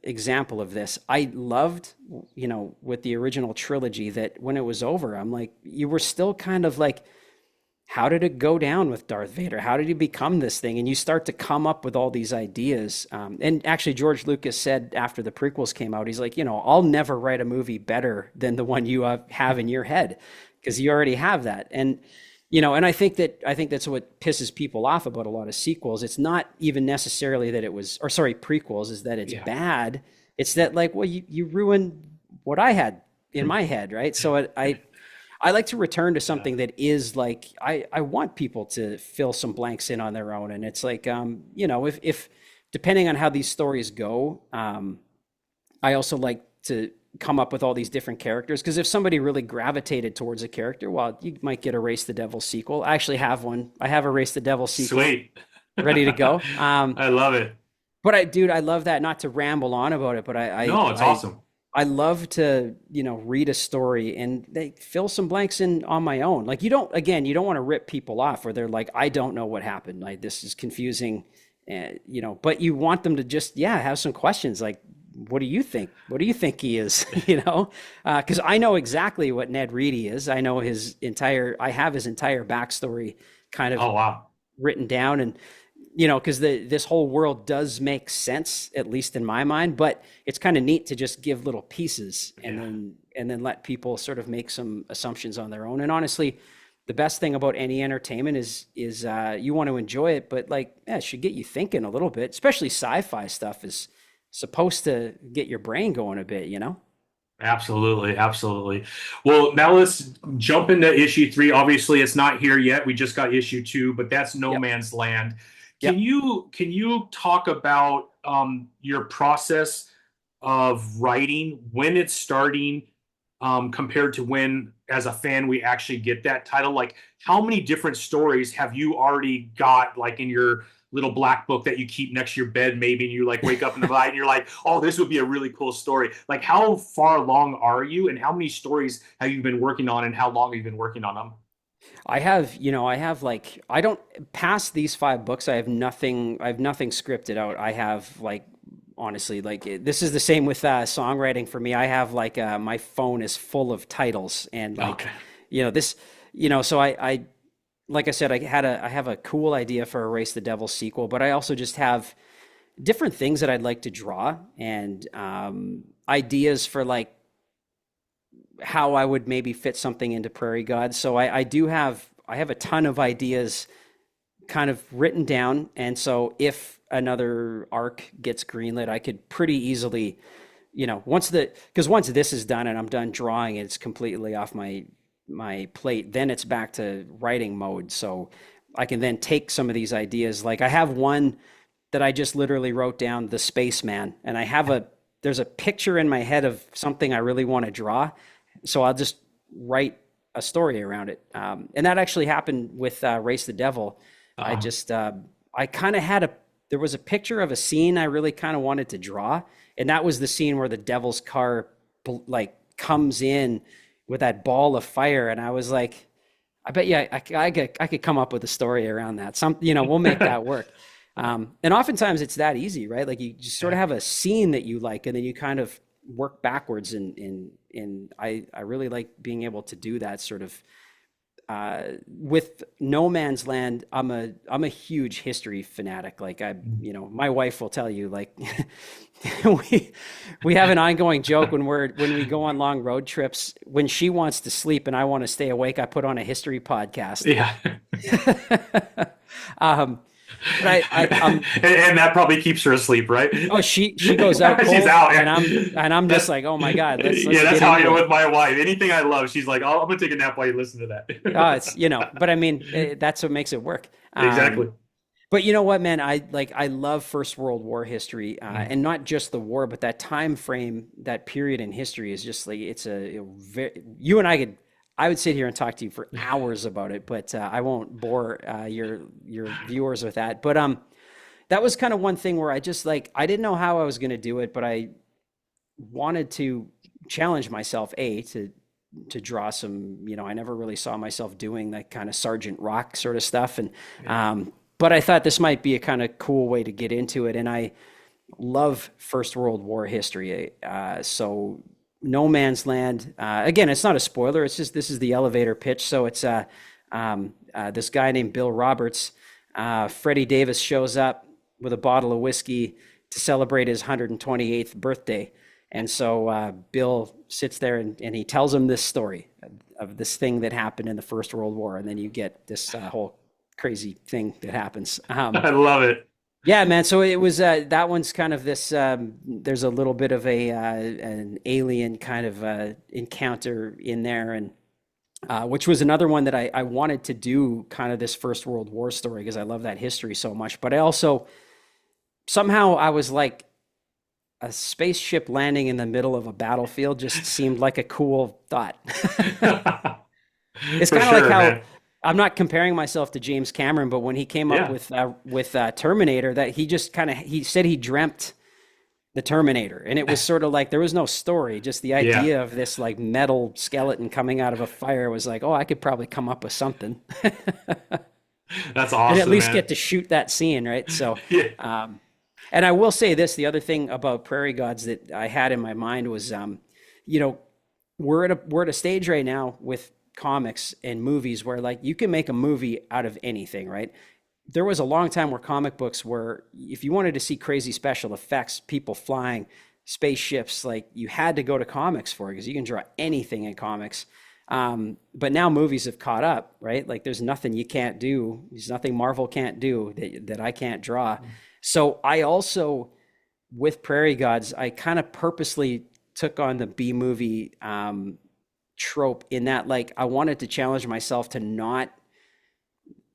example of this. I loved, you know, with the original trilogy, that when it was over, I'm like, you were still kind of like, how did it go down with Darth Vader? How did he become this thing? And you start to come up with all these ideas. And actually, George Lucas said after the prequels came out, he's like, you know, I'll never write a movie better than the one you have in your head, because you already have that. And you know, and I think that's what pisses people off about a lot of sequels. It's not even necessarily that it was, or sorry, prequels, is that it's yeah. bad. It's that like, well, you ruined what I had in my head, right? So I like to return to something that is like, I want people to fill some blanks in on their own. And it's like, you know, if depending on how these stories go, I also like to come up with all these different characters, because if somebody really gravitated towards a character, well, you might get a Race the Devil sequel. I actually have one. I have a Race the Devil sequel Sweet. ready to go. I love it. But dude, I love that. Not to ramble on about it, but No, it's awesome. I love to, read a story and they fill some blanks in on my own. Like you don't want to rip people off where they're like, I don't know what happened. Like this is confusing, but you want them to just, yeah, have some questions. Like, what do you think? What do you think he is? Because I know exactly what Ned Reade is. I have his entire backstory kind of Oh wow. written down, and because this whole world does make sense, at least in my mind, but it's kind of neat to just give little pieces and then let people sort of make some assumptions on their own. And honestly, the best thing about any entertainment is you want to enjoy it, but like, yeah, it should get you thinking a little bit, especially sci-fi stuff is supposed to get your brain going a bit. Absolutely, absolutely. Well, now let's jump into issue 3. Obviously, it's not here yet. We just got issue 2, but that's No Yep. Man's Land. Can Yep. you talk about your process of writing, when it's starting, compared to when, as a fan, we actually get that title? Like, how many different stories have you already got, like in your little black book that you keep next to your bed, maybe, and you like wake up in the night and you're like, oh, this would be a really cool story. Like, how far along are you, and how many stories have you been working on, and how long have you been working on them? I don't, past these 5 books, I have nothing scripted out. I have like, honestly, like this is the same with songwriting for me. I have like my phone is full of titles and like, Okay. this, so I like I said, I have a cool idea for a Race the Devil sequel, but I also just have different things that I'd like to draw and ideas for like how I would maybe fit something into Prairie Gods. So I have a ton of ideas kind of written down. And so if another arc gets greenlit, I could pretty easily, once this is done and I'm done drawing, it's completely off my plate, then it's back to writing mode. So I can then take some of these ideas. Like I have one that I just literally wrote down, the Spaceman, and there's a picture in my head of something I really want to draw. So I'll just write a story around it. And that actually happened with Race the Devil. I Uh, just, I kind of there was a picture of a scene I really kind of wanted to draw. And that was the scene where the devil's car like comes in with that ball of fire. And I was like, I bet you I could come up with a story around that. We'll make that work. And oftentimes it's that easy, right? Like you just sort of yeah. have a scene that you like, and then you kind of work backwards. And I really like being able to do that sort of, with No Man's Land. I'm a huge history fanatic. Like my wife will tell you, like we have an ongoing joke when we go on long road trips. When she wants to sleep and I want to stay awake, I put on a history podcast. Yeah. um, but And that probably keeps her asleep, right? oh, she goes out She's cold, out. and Yeah. I'm just That's, like, oh my God, let's yeah, that's get how I into am it. with my wife. Anything I love, she's like, oh, I'm gonna take a nap while you listen to that. It's but I mean, that's what makes it work. Exactly. But you know what, man, I love First World War history, Mm. and not just the war, but that time frame, that period in history is just like you and I would sit here and talk to you for hours about it, but I won't bore your viewers with that. But that was kind of one thing where I just like I didn't know how I was going to do it, but I wanted to challenge myself to draw some. I never really saw myself doing that kind of Sergeant Rock sort of stuff, and Yeah. but I thought this might be a kind of cool way to get into it, and I love First World War history. So No Man's Land, again, it's not a spoiler. It's just this is the elevator pitch. So it's this guy named Bill Roberts. Freddy Davis shows up with a bottle of whiskey to celebrate his 128th birthday. And so Bill sits there and he tells him this story of this thing that happened in the First World War. And then you get this whole crazy thing that happens. I love it. Yeah, man. So it was that one's kind of this. There's a little bit of an alien kind of encounter in there, and which was another one that I wanted to do, kind of this First World War story because I love that history so much. But I also somehow I was like a spaceship landing in the middle of a battlefield just seemed like a cool thought. It's For kind of like sure, how man. I'm not comparing myself to James Cameron, but when he came up Yeah. with Terminator, that he just kind of he said he dreamt the Terminator. And it was sort of like there was no story, just the Yeah, idea of this like metal skeleton coming out of a fire was like, oh, I could probably come up with something. that's And at awesome, least man. get to shoot that scene, right? So, Yeah. and I will say this, the other thing about Prairie Gods that I had in my mind was, you know, we're at a stage right now with comics and movies where like you can make a movie out of anything, right? There was a long time where comic books were, if you wanted to see crazy special effects, people flying, spaceships, like you had to go to comics for it because you can draw anything in comics. But now movies have caught up, right? Like there's nothing you can't do. There's nothing Marvel can't do that I can't draw. So I also, with Prairie Gods, I kind of purposely took on the B movie trope in that, like, I wanted to challenge myself to not,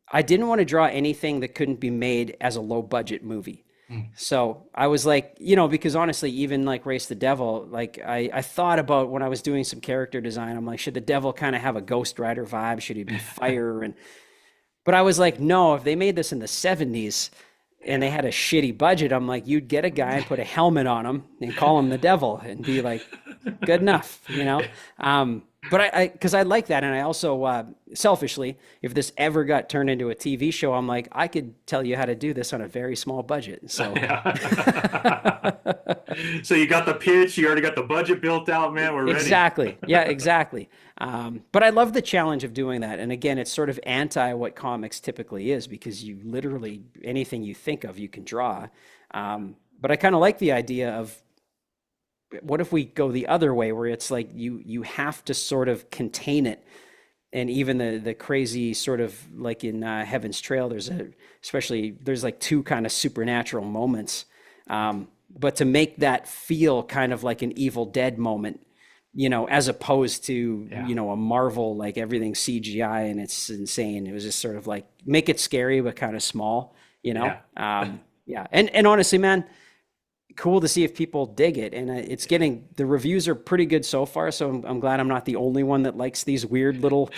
I didn't want to draw anything that couldn't be made as a low budget movie. Mm. So I was like, you know, because honestly, even like Race the Devil, like I thought about when I was doing some character design, I'm like, should the devil kind of have a Ghost Rider vibe? Should he be fire? But I was like, no, if they made this in the 70s and they had a shitty budget, I'm like, you'd get a guy and put a helmet on him and call him the devil and be like, good enough, you know? But because I like that. And I also, selfishly, if this ever got turned into a TV show, I'm like, I could tell you how to do this on a very small budget. So, Yeah. So you got the pitch, you already got the budget built out, man. We're ready. exactly. Yeah, exactly. But I love the challenge of doing that. And again, it's sort of anti what comics typically is because you literally, anything you think of, you can draw. But I kind of like the idea of what if we go the other way where it's like you have to sort of contain it, and even the crazy sort of like in Heaven's Trail, there's like two kind of supernatural moments, but to make that feel kind of like an Evil Dead moment, you know, as opposed to, Yeah. you know, a Marvel, like everything's CGI and it's insane. It was just sort of like make it scary but kind of small, you know. Yeah. Yeah, and honestly, man, cool to see if people dig it, and it's getting, the reviews are pretty good so far, so I'm glad I'm not the only one that likes these weird little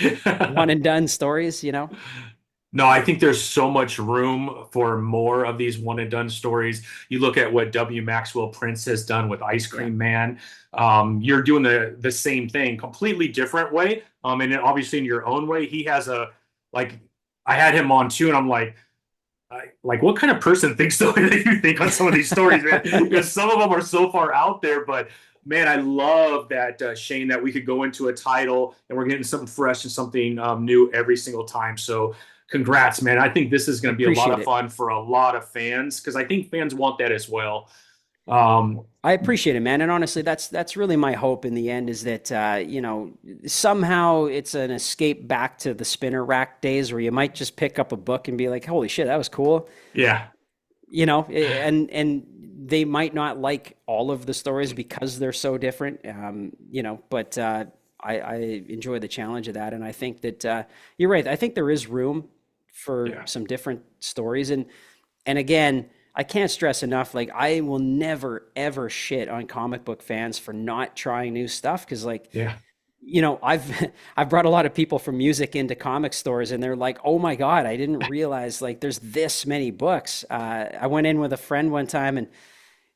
one and done stories, you know. No, I think there's so much room for more of these one and done stories. You look at what W. Maxwell Prince has done with Ice Yeah, Cream Man. You're doing the same thing, completely different way. And then obviously in your own way, he has a like. I had him on too, and I'm like, what kind of person thinks the way that you think on some of these stories, man? yeah, Because some of them are so far out there, but man, I love that, Shane, that we could go into a title and we're getting something fresh and something new every single time. So, congrats, man. I think this is going to be a lot appreciate of it. fun for a lot of fans because I think fans want that as well. Um, I appreciate it, man. And honestly, that's really my hope in the end is that you know, somehow it's an escape back to the spinner rack days where you might just pick up a book and be like, "Holy shit, that was cool." yeah, You know, and they might not like all of the stories because they're so different, you know, but I enjoy the challenge of that, and I think that you're right. I think there is room for yeah, some different stories, and again, I can't stress enough, like I will never ever shit on comic book fans for not trying new stuff because like, yeah. you know, I've brought a lot of people from music into comic stores, and they're like, "Oh my God, I didn't realize like there's this many books." I went in with a friend one time, and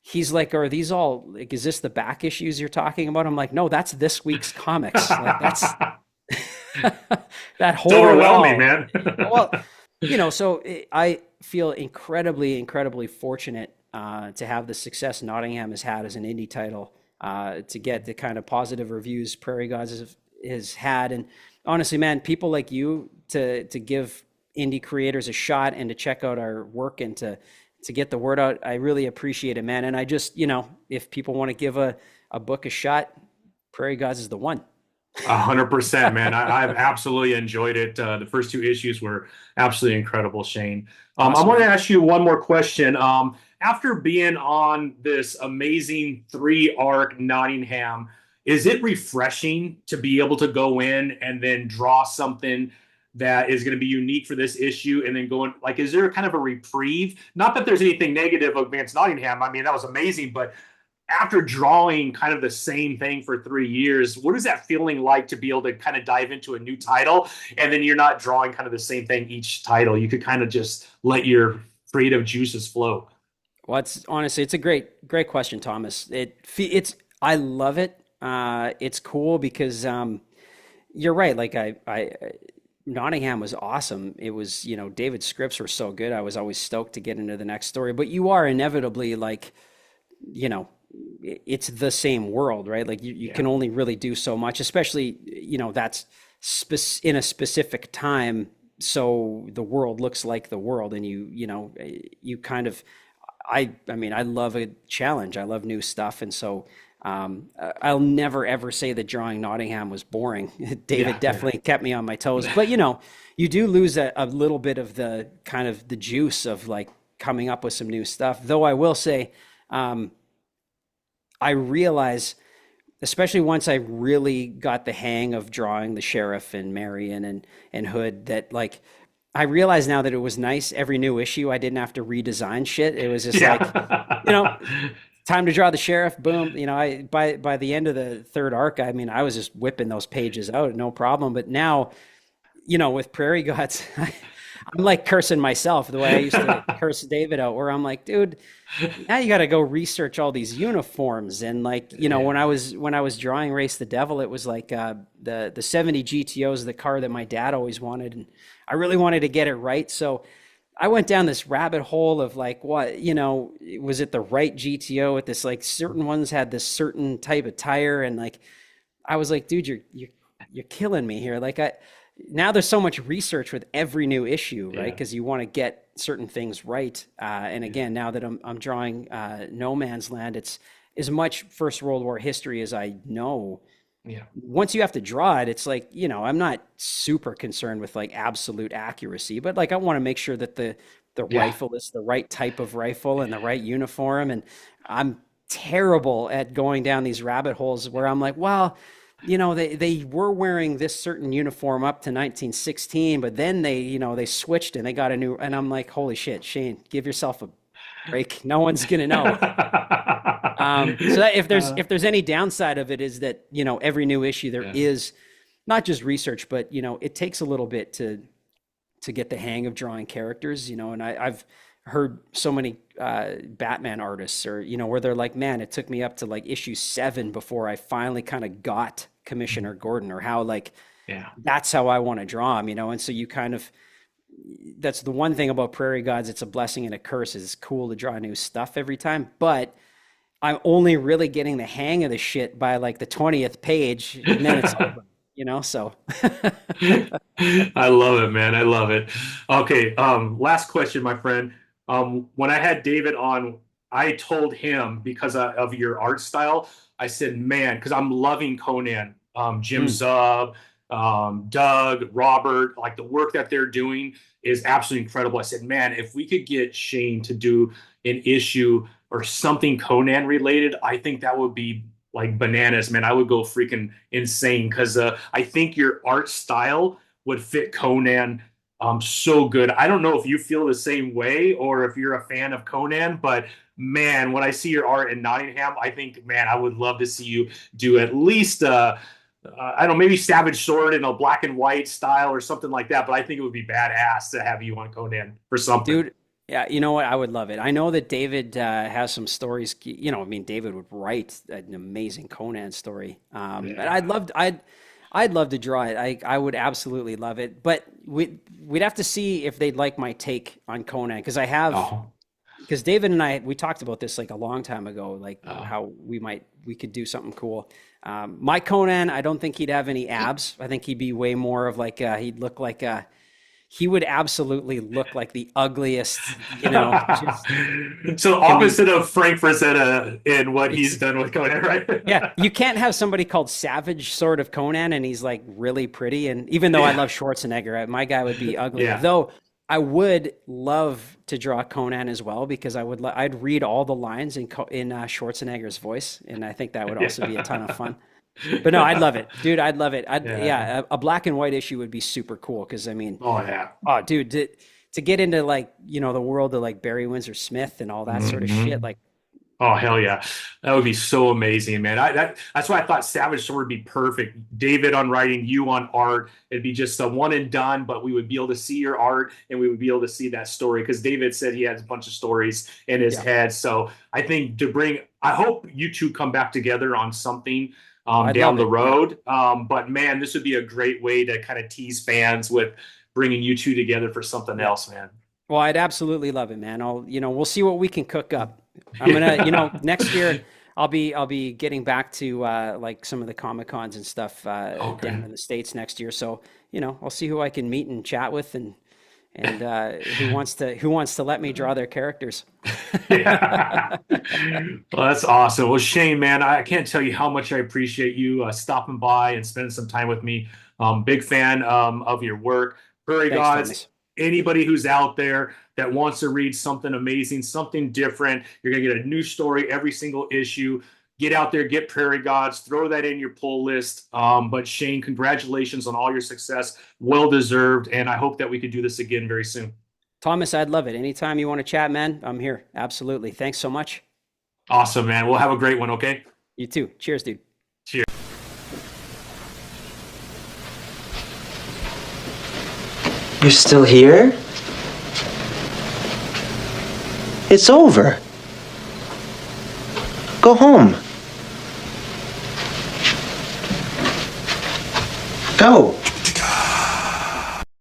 he's like, "Are these all like? Is this the back issues you're talking about?" I'm like, "No, that's this week's comics. Like that's that It's whole overwhelming, wall." man. Well, you know, so I feel incredibly, incredibly fortunate to have the success Nottingham has had as an indie title, to get the kind of positive reviews Prairie Gods has had, and honestly, man, people like you to give indie creators a shot and to check out our work and to get the word out, I really appreciate it, man. And I just, you know, if people want to give a book a shot, Prairie Gods is the one. 100%, man. I've absolutely enjoyed it. The first two issues were absolutely incredible, Shane. I Awesome, want to man. ask you one more question. After being on this amazing three arc Nottingham, is it refreshing to be able to go in and then draw something that is going to be unique for this issue and then going like, is there kind of a reprieve? Not that there's anything negative against Nottingham. I mean, that was amazing, but after drawing kind of the same thing for 3 years, what is that feeling like to be able to kind of dive into a new title and then you're not drawing kind of the same thing each title? You could kind of just let your creative juices flow. Well, it's honestly, it's a great question, Thomas. It's I love it. It's cool because you're right. Like Nottingham was awesome. It was, David's scripts were so good. I was always stoked to get into the next story. But you are inevitably like, you know, it's the same world, right? Like you Yeah. can only really do so much, especially, that's in a specific time. So the world looks like the world, and you kind of, I mean, I love a challenge. I love new stuff. And so I'll never ever say that drawing Nottingham was boring. David Yeah. Yeah. definitely kept me on my toes. But you do lose a little bit of the kind of the juice of like coming up with some new stuff. Though I will say, I realize, especially once I really got the hang of drawing the sheriff and Marion and Hood, that like I realize now that it was nice every new issue I didn't have to redesign shit. It was just like, you know, Yeah. time to draw the sheriff, boom. I by the end of the third arc, I mean, I was just whipping those pages out, no problem. But now, with Prairie Gods, I'm like cursing myself the way I used to curse David out, where I'm like, dude, now you got to go research all these uniforms. And like, when Yeah. I was drawing Race the Devil, it was like the 70 GTOs, the car that my dad always wanted, and I really wanted to get it right. So I went down this rabbit hole of like, what, was it the right GTO with this, like certain ones had this certain type of tire, and like I was like, dude, you're killing me here. Like now there's so much research with every new issue, right? Yeah. Because you want to get certain things right. And Yeah. again, now that I'm drawing No Man's Land, it's as much First World War history as I know. Yeah. Once you have to draw it, it's like, I'm not super concerned with like absolute accuracy, but like I want to make sure that the Yeah. rifle is the right type of rifle and the right uniform. And I'm terrible at going down these rabbit holes where I'm like, well, they were wearing this certain uniform up to 1916, but then they switched and they got a new, and I'm like, holy shit, Shane, give yourself a break. No one's gonna know. So that if there's Uh, if there's any downside of it is that every new issue there yeah. is not just research, but it takes a little bit to get the hang of drawing characters. And I've heard so many Batman artists, or where they're like, man, it took me up to like issue 7 before I finally kind of got Commissioner Gordon, or how like Yeah. that's how I want to draw him. And so you kind of, that's the one thing about Prairie Gods. It's a blessing and a curse. It's cool to draw new stuff every time, but I'm only really getting the hang of the shit by like the 20th page, and then it's over, so I love it, man. I love it. Okay, last question, my friend. When I had David on, I told him because of your art style, I said, man, because I'm loving Conan, Jim Mm. Zub, Doug, Robert, like the work that they're doing is absolutely incredible. I said, man, if we could get Shane to do an issue or something Conan related, I think that would be like bananas, man. I would go freaking insane because I think your art style would fit Conan so good. I don't know if you feel the same way or if you're a fan of Conan, but man, when I see your art in Nottingham, I think, man, I would love to see you do at least I don't know, maybe Savage Sword in a black and white style or something like that. But I think it would be badass to have you on Conan for something. Dude, yeah, you know what? I would love it. I know that David has some stories. I mean, David would write an amazing Conan story. And Yeah. I'd love to draw it. I would absolutely love it. But we'd have to see if they'd like my take on Conan, because Oh. because David and I talked about this like a long time ago, like Oh. how we could do something cool. My Conan, I don't think he'd have any abs. I think he'd be way more of like he'd look like he would absolutely look like the ugliest, just So can we opposite of Frank Frazetta in what he's ex done with Conan, yeah, right? you can't have somebody called Savage sort of Conan and he's like really pretty. And even though I Yeah. love Schwarzenegger, my guy would be uglier. Yeah. Though I would love to draw Conan as well, because I'd read all the lines in Schwarzenegger's voice, and I think that would also be a ton of Yeah. fun. But no, I'd love it, dude. I'd love it. Yeah. Yeah, a black and white issue would be super cool. Because I mean, Oh yeah. oh, dude, to get into like the world of like Barry Windsor Smith and all that sort of shit, Hmm. like Oh hell yeah, that would be so amazing, man. That's why I thought Savage Sword would be perfect. David on writing, you on art. It'd be just a one and done, but we would be able to see your art and we would be able to see that story because David said he has a bunch of stories in his Yeah. head. So I think to bring, I hope you two come back together on something I'd down love the it. Yeah. road. But man, this would be a great way to kind of tease fans with bringing you two together for something Yeah. else, man. Well, I'd absolutely love it, man. We'll see what we can cook up. I'm gonna, Yeah. next year I'll be getting back to like some of the Comic Cons and stuff Okay. down in the States next year. So, I'll see who I can meet and chat with and who wants to let me draw their characters. Yeah. Well, that's awesome. Well, Shane, man, I can't tell you how much I appreciate you stopping by and spending some time with me. Big fan of your work. Prairie Thanks, Gods, Thomas. anybody who's out there that wants to read something amazing, something different, you're going to get a new story every single issue. Get out there, get Prairie Gods, throw that in your pull list. But Shane, congratulations on all your success. Well deserved. And I hope that we could do this again very soon. Thomas, I'd love it. Anytime you want to chat, man, I'm here. Absolutely. Thanks so much. Awesome, man. We'll have a great one, okay? You too. Cheers, dude. Cheers. You're still here? It's over. Go home. Go.